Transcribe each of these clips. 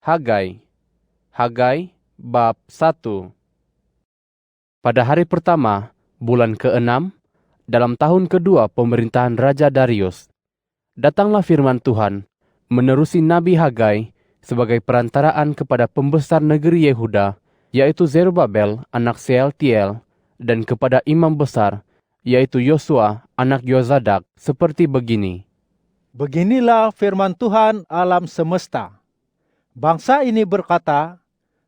Hagai. Hagai bab 1. Pada hari pertama, bulan ke-6, dalam tahun kedua pemerintahan Raja Darius, datanglah firman Tuhan menerusi Nabi Hagai sebagai perantaraan kepada pembesar negeri Yehuda, yaitu Zerubabel anak Sealtiel, dan kepada imam besar, yaitu Yosua anak Yozadak, seperti begini. Beginilah firman Tuhan alam semesta. Bangsa ini berkata,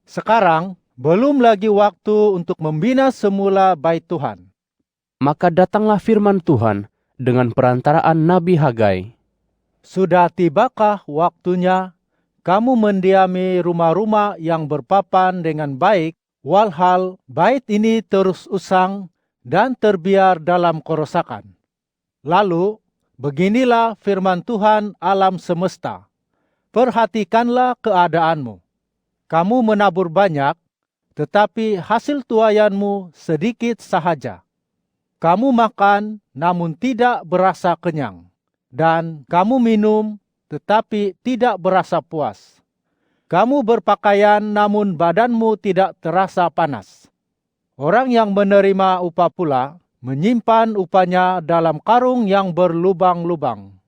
sekarang belum lagi waktu untuk membina semula bait Tuhan. Maka datanglah firman Tuhan dengan perantaraan Nabi Hagai. Sudah tibakah waktunya kamu mendiami rumah-rumah yang berpapan dengan baik, walhal bait ini terus usang dan terbiar dalam kerusakan. Lalu, beginilah firman Tuhan alam semesta. Perhatikanlah keadaanmu. Kamu menabur banyak, tetapi hasil tuaianmu sedikit sahaja. Kamu makan, namun tidak berasa kenyang. Dan kamu minum, tetapi tidak berasa puas. Kamu berpakaian, namun badanmu tidak terasa panas. Orang yang menerima upah pula menyimpan upahnya dalam karung yang berlubang-lubang.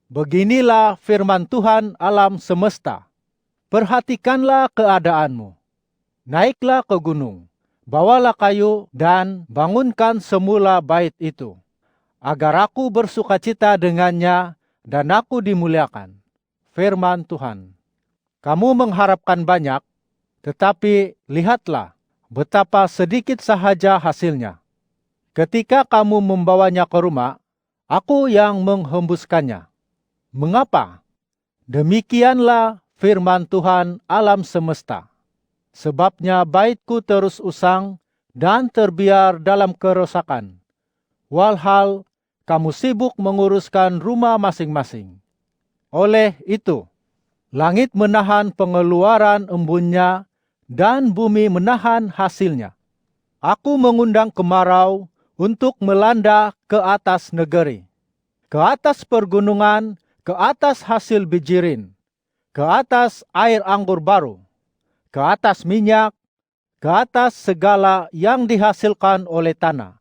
Beginilah firman Tuhan alam semesta. Perhatikanlah keadaanmu. Naiklah ke gunung, bawalah kayu dan bangunkan semula bait itu, agar aku bersukacita dengannya dan aku dimuliakan. Firman Tuhan. Kamu mengharapkan banyak, tetapi lihatlah betapa sedikit sahaja hasilnya. Ketika kamu membawanya ke rumah, aku yang menghembuskannya. Mengapa? Demikianlah firman Tuhan alam semesta. Sebabnya baitku terus usang dan terbiar dalam kerusakan. Walhal kamu sibuk menguruskan rumah masing-masing. Oleh itu, langit menahan pengeluaran embunnya dan bumi menahan hasilnya. Aku mengundang kemarau untuk melanda ke atas negeri, ke atas pergunungan, ke atas hasil bijirin, ke atas air anggur baru, ke atas minyak, ke atas segala yang dihasilkan oleh tanah,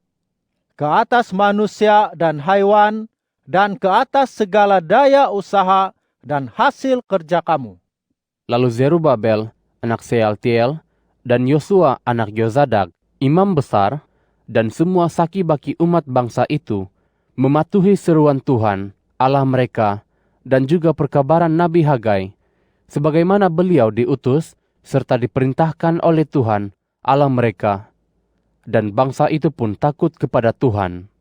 ke atas manusia dan haiwan, dan ke atas segala daya usaha dan hasil kerja kamu. Lalu Zerubabel anak Sealtiel dan Yosua anak Yozadak, imam besar, dan semua saki-baki umat bangsa itu mematuhi seruan Tuhan Allah mereka dan juga perkabaran Nabi Hagai, sebagaimana beliau diutus serta diperintahkan oleh Tuhan Allah mereka. Dan bangsa itu pun takut kepada Tuhan.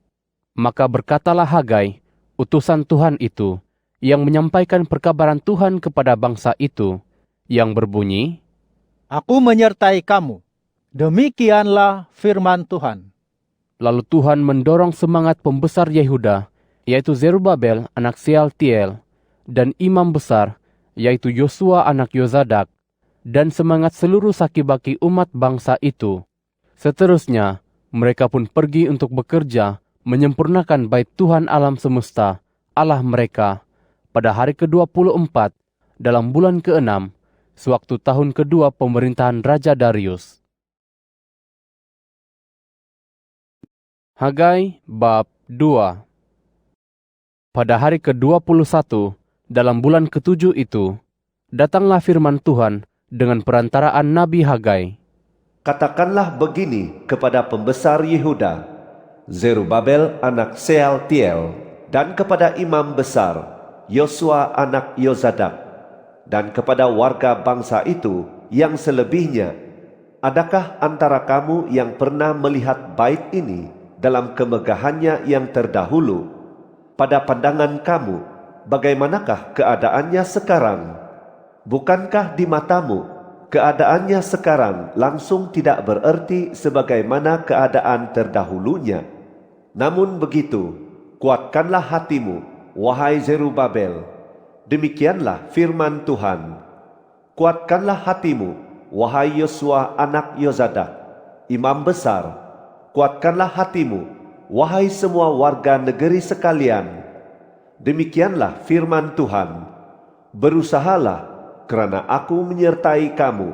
Maka berkatalah Hagai, utusan Tuhan itu, yang menyampaikan perkabaran Tuhan kepada bangsa itu, yang berbunyi, Aku menyertai kamu. Demikianlah firman Tuhan. Lalu Tuhan mendorong semangat pembesar Yehuda, yaitu Zerubabel anak Sealtiel, dan imam besar, yaitu Yosua anak Yozadak, dan semangat seluruh saki-baki umat bangsa itu. Seterusnya, mereka pun pergi untuk bekerja menyempurnakan bait Tuhan alam semesta, Allah mereka, pada hari ke-24 dalam bulan ke-6, sewaktu tahun kedua pemerintahan Raja Darius. Hagai bab 2. Pada hari ke-21 dalam bulan ke-7 itu, datanglah firman Tuhan dengan perantaraan Nabi Hagai. Katakanlah begini kepada pembesar Yehuda, Zerubabel anak Sealtiel, dan kepada imam besar, Yosua anak Yozadak, dan kepada warga bangsa itu yang selebihnya, adakah antara kamu yang pernah melihat bait ini dalam kemegahannya yang terdahulu? Pada pandangan kamu, bagaimanakah keadaannya sekarang? Bukankah di matamu keadaannya sekarang langsung tidak bererti sebagaimana keadaan terdahulunya? Namun begitu, kuatkanlah hatimu, wahai Zerubabel. Demikianlah firman Tuhan. Kuatkanlah hatimu, wahai Yosua anak Yozadak, imam besar. Kuatkanlah hatimu, wahai semua warga negeri sekalian. Demikianlah firman Tuhan. Berusahalah kerana aku menyertai kamu.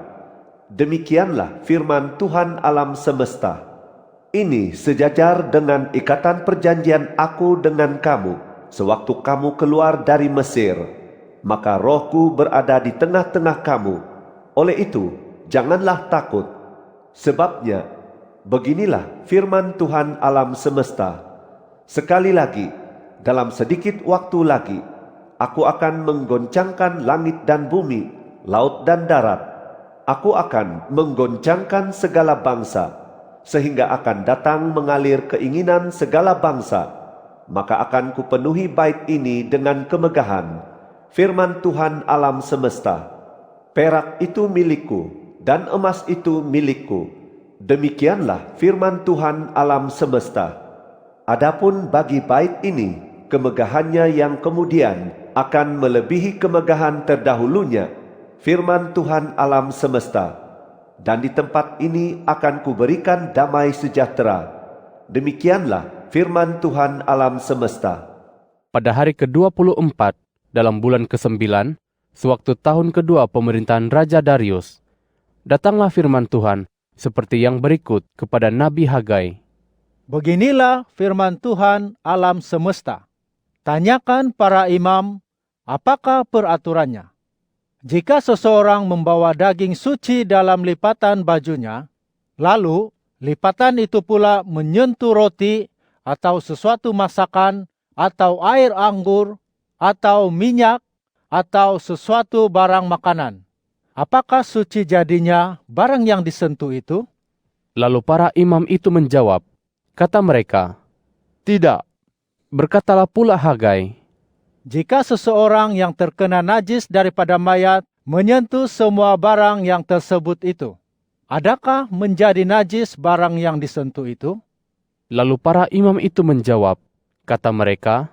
Demikianlah firman Tuhan alam semesta. Ini sejajar dengan ikatan perjanjian aku dengan kamu, sewaktu kamu keluar dari Mesir. Maka rohku berada di tengah-tengah kamu. Oleh itu, janganlah takut. Sebabnya, beginilah firman Tuhan alam semesta. Sekali lagi, dalam sedikit waktu lagi, aku akan menggoncangkan langit dan bumi, laut dan darat. Aku akan menggoncangkan segala bangsa, sehingga akan datang mengalir keinginan segala bangsa. Maka akan kupenuhi bait ini dengan kemegahan. Firman Tuhan alam semesta. Perak itu milikku, dan emas itu milikku. Demikianlah firman Tuhan alam semesta. Adapun bagi bait ini, kemegahannya yang kemudian akan melebihi kemegahan terdahulunya. Firman Tuhan alam semesta. Dan di tempat ini akan kuberikan damai sejahtera. Demikianlah firman Tuhan alam semesta. Pada hari ke-24 dalam bulan ke-9, sewaktu tahun kedua pemerintahan Raja Darius, datanglah firman Tuhan seperti yang berikut kepada Nabi Hagai. Beginilah firman Tuhan alam semesta. Tanyakan para imam, apakah peraturannya? Jika seseorang membawa daging suci dalam lipatan bajunya, lalu lipatan itu pula menyentuh roti atau sesuatu masakan atau air anggur atau minyak atau sesuatu barang makanan, apakah suci jadinya barang yang disentuh itu? Lalu para imam itu menjawab, kata mereka, "Tidak." Berkatalah pula Hagai, Jika seseorang yang terkena najis daripada mayat menyentuh semua barang yang tersebut itu, adakah menjadi najis barang yang disentuh itu? Lalu para imam itu menjawab, kata mereka,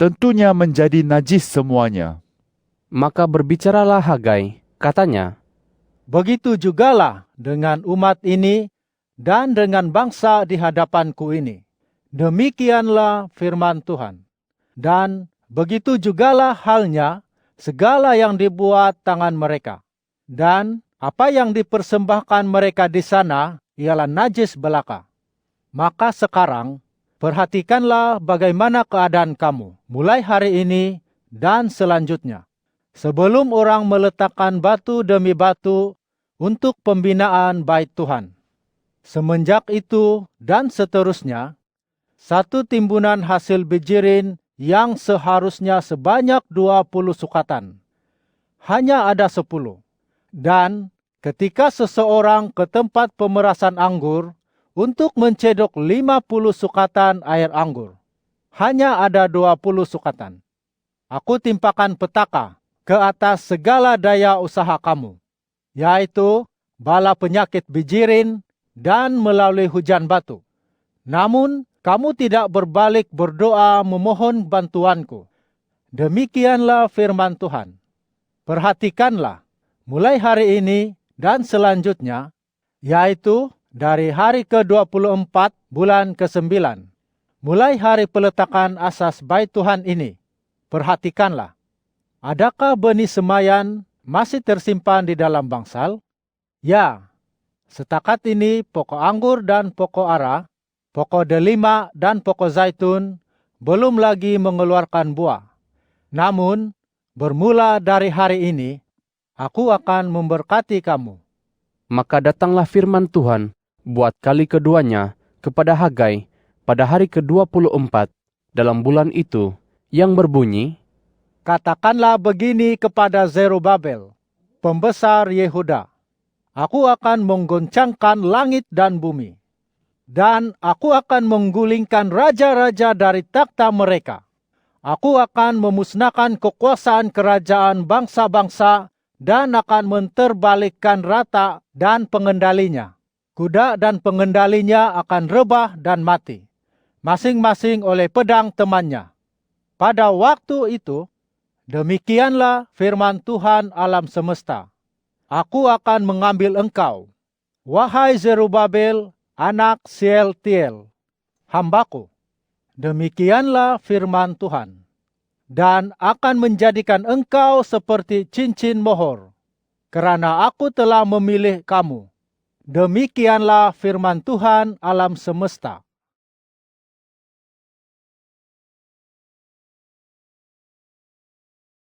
Tentunya menjadi najis semuanya. maka berbicaralah Hagai, katanya, Begitu jugalah dengan umat ini dan dengan bangsa di hadapanku ini. Demikianlah firman Tuhan. Dan begitu jugalah halnya segala yang dibuat tangan mereka. Dan apa yang dipersembahkan mereka di sana ialah najis belaka. Maka sekarang, perhatikanlah bagaimana keadaan kamu mulai hari ini dan selanjutnya. Sebelum orang meletakkan batu demi batu untuk pembinaan bait Tuhan. Semenjak itu dan seterusnya, satu timbunan hasil bijirin yang seharusnya sebanyak 20 sukatan, hanya ada 10. Dan ketika seseorang ke tempat pemerasan anggur untuk mencedok 50 sukatan air anggur, hanya ada 20 sukatan. Aku timpakan petaka ke atas segala daya usaha kamu, yaitu bala penyakit bijirin dan melalui hujan batu. Namun, kamu tidak berbalik berdoa memohon bantuanku. Demikianlah firman Tuhan. Perhatikanlah, mulai hari ini dan selanjutnya, yaitu dari hari ke-24 bulan ke-9, mulai hari peletakan asas bait Tuhan ini, perhatikanlah, adakah benih semayan masih tersimpan di dalam bangsal? Ya, setakat ini pokok anggur dan pokok ara, pokok delima dan pokok zaitun belum lagi mengeluarkan buah. Namun, bermula dari hari ini, aku akan memberkati kamu. Maka datanglah firman Tuhan buat kali keduanya kepada Hagai pada hari ke-24 dalam bulan itu, yang berbunyi, Katakanlah begini kepada Zerubabel, pembesar Yehuda, aku akan menggoncangkan langit dan bumi. Dan aku akan menggulingkan raja-raja dari takhta mereka. Aku akan memusnahkan kekuasaan kerajaan bangsa-bangsa dan akan menterbalikkan rata dan pengendalinya. Kuda dan pengendalinya akan rebah dan mati, masing-masing oleh pedang temannya. Pada waktu itu, demikianlah firman Tuhan alam semesta. Aku akan mengambil engkau, wahai Zerubabel, anak Sealtiel, hambaku. Demikianlah firman Tuhan. dan akan menjadikan engkau seperti cincin mohor, karena aku telah memilih kamu. Demikianlah firman Tuhan alam semesta.